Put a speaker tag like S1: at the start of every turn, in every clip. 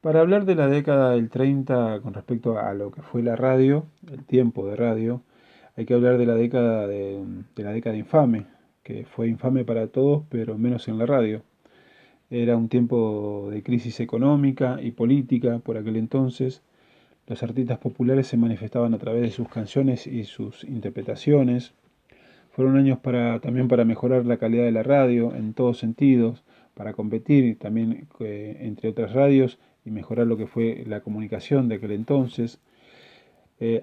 S1: Para hablar de la década del 30 con respecto a lo que fue la radio, el tiempo de radio, hay que hablar de la década infame, que fue infame para todos, pero menos en la radio. Era un tiempo de crisis económica y política por aquel entonces. Los artistas populares se manifestaban a través de sus canciones y sus interpretaciones. Fueron años también para mejorar la calidad de la radio en todos sentidos, para competir también entre otras radios y mejorar lo que fue la comunicación de aquel entonces.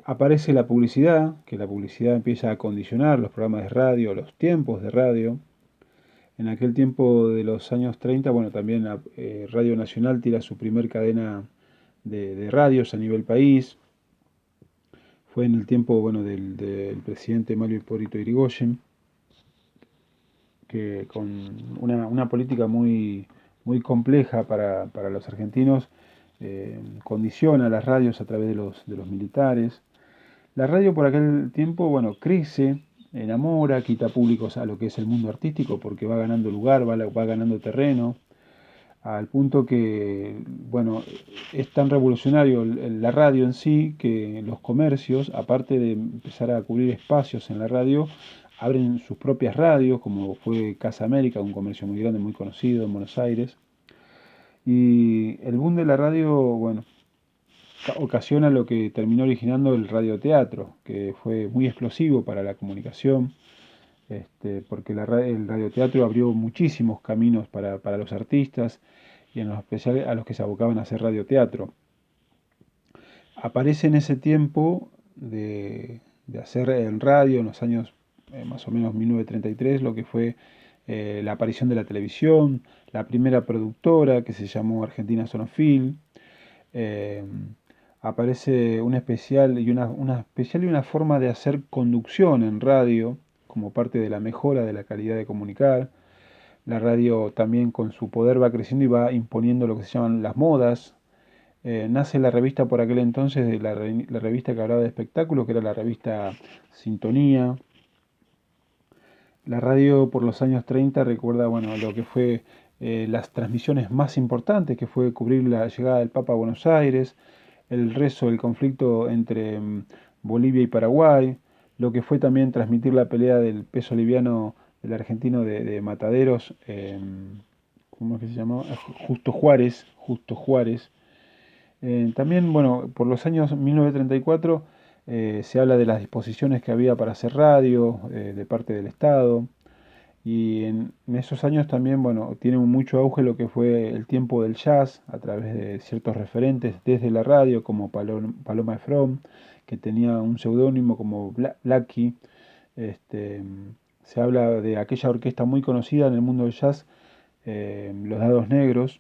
S1: Aparece la publicidad, que la publicidad empieza a condicionar los programas de radio, los tiempos de radio. En aquel tiempo de los años 30, bueno, también Radio Nacional tira su primer cadena de radios a nivel país. Fue en el tiempo, bueno, del presidente Mario Hipólito Yrigoyen, que con una política muy compleja para los argentinos, condiciona las radios a través de los militares. La radio por aquel tiempo, bueno, crece, enamora, quita públicos a lo que es el mundo artístico porque va ganando lugar, va ganando terreno, al punto que, bueno, es tan revolucionario la radio en sí que los comercios, aparte de empezar a cubrir espacios en la radio, abren sus propias radios, como fue Casa América, un comercio muy grande, muy conocido en Buenos Aires. Y el boom de la radio, bueno, ocasiona lo que terminó originando el radioteatro, que fue muy explosivo para la comunicación, porque el radioteatro abrió muchísimos caminos para los artistas y en los especiales a los que se abocaban a hacer radioteatro. Aparece en ese tiempo de hacer en radio, en los años más o menos 1933, lo que fue la aparición de la televisión, la primera productora que se llamó Argentina Sonofil. eh, Aparece una especial y una forma de hacer conducción en radio como parte de la mejora de la calidad de comunicar. La radio también con su poder va creciendo y va imponiendo lo que se llaman las modas. Nace la revista por aquel entonces, la revista que hablaba de espectáculos, que era la revista Sintonía. La radio por los años 30 recuerda, bueno, lo que fue las transmisiones más importantes, que fue cubrir la llegada del Papa a Buenos Aires, el rezo del conflicto entre Bolivia y Paraguay, lo que fue también transmitir la pelea del peso liviano del argentino de Mataderos, ¿cómo es que se llamaba? Justo Juárez. También, bueno, por los años 1934 se habla de las disposiciones que había para hacer radio de parte del Estado. Y en esos años también, bueno, tiene mucho auge lo que fue el tiempo del jazz a través de ciertos referentes desde la radio, como Paloma Efron, que tenía un seudónimo como Blackie. Este, Se habla de aquella orquesta muy conocida en el mundo del jazz, Los Dados Negros,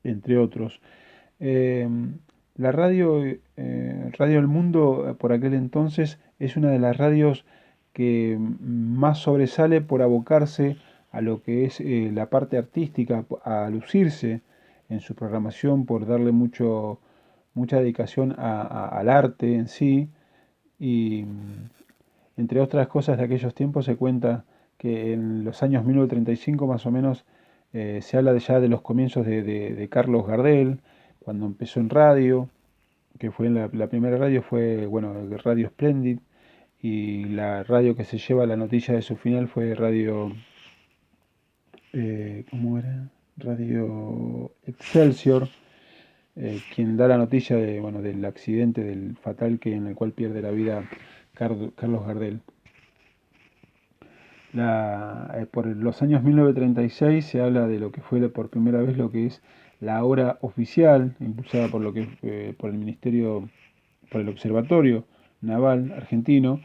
S1: entre otros. Eh, la radio, Radio El Mundo por aquel entonces es una de las radios que más sobresale por abocarse a lo que es la parte artística, a lucirse en su programación, por darle mucha dedicación al arte en sí. Y entre otras cosas de aquellos tiempos se cuenta que en los años 1935 más o menos se habla ya de los comienzos de Carlos Gardel, cuando empezó en radio, que fue la primera radio fue, bueno, Radio Splendid, y la radio que se lleva la noticia de su final fue ¿cómo era? Radio Excelsior, quien da la noticia bueno, del accidente, del fatal en el cual pierde la vida Carlos Gardel. Por los años 1936 se habla de lo que fue por primera vez lo que es la hora oficial, impulsada por el Ministerio, por el Observatorio Naval Argentino,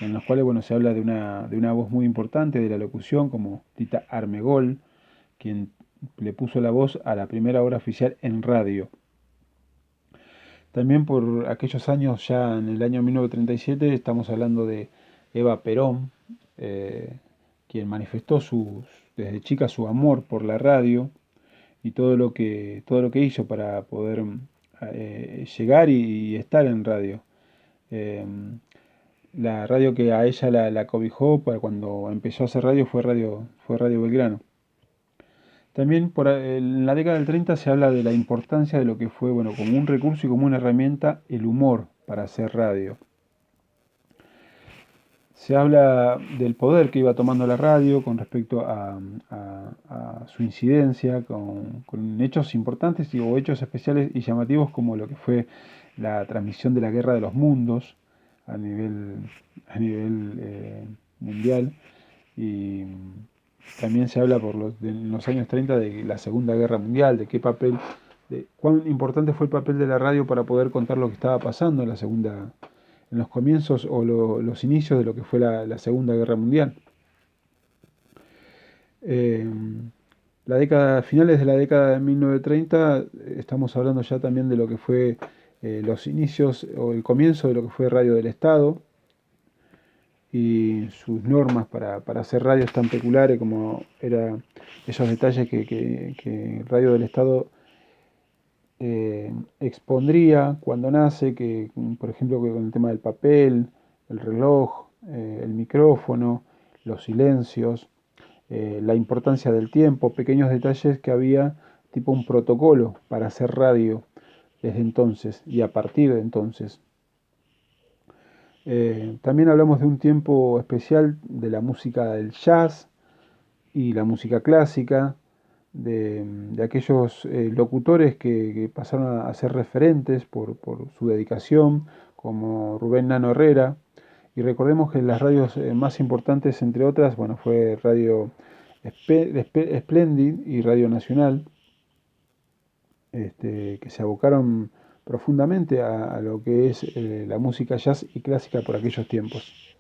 S1: en los cuales bueno, se habla de una voz muy importante de la locución, como Tita Armegol, quien le puso la voz a la primera hora oficial en radio. También por aquellos años, ya en el año 1937, estamos hablando de Eva Perón, eh, quien manifestó desde chica su amor por la radio y todo lo que hizo para poder llegar y estar en radio. Eh, la radio que a ella la cobijó para cuando empezó a hacer radio fue Radio Belgrano. También en la década del 30 se habla de la importancia de lo que fue, bueno, como un recurso y como una herramienta, el humor para hacer radio. Se habla del poder que iba tomando la radio con respecto a su incidencia, con hechos importantes o hechos especiales y llamativos como lo que fue la transmisión de la Guerra de los Mundos a nivel, a nivel mundial. Y también se habla en los años 30 de la Segunda Guerra Mundial, de qué papel, de cuán importante fue el papel de la radio para poder contar lo que estaba pasando en los comienzos o los inicios de lo que fue la Segunda Guerra Mundial. Eh, finales de la década de 1930, estamos hablando ya también de lo que fue los inicios o el comienzo de lo que fue Radio del Estado y sus normas para hacer radios tan peculiares como era esos detalles que Radio del Estado expondría cuando nace, que por ejemplo que con el tema del papel, el reloj, el micrófono, los silencios, la importancia del tiempo, pequeños detalles que había tipo un protocolo para hacer radio desde entonces y a partir de entonces. También hablamos de un tiempo especial de la música del jazz y la música clásica, de aquellos locutores que pasaron a ser referentes por su dedicación, como Rubén Nano Herrera. Y recordemos que las radios más importantes, entre otras, bueno, fue Radio Splendid y Radio Nacional, que se abocaron profundamente a lo que es la música jazz y clásica por aquellos tiempos.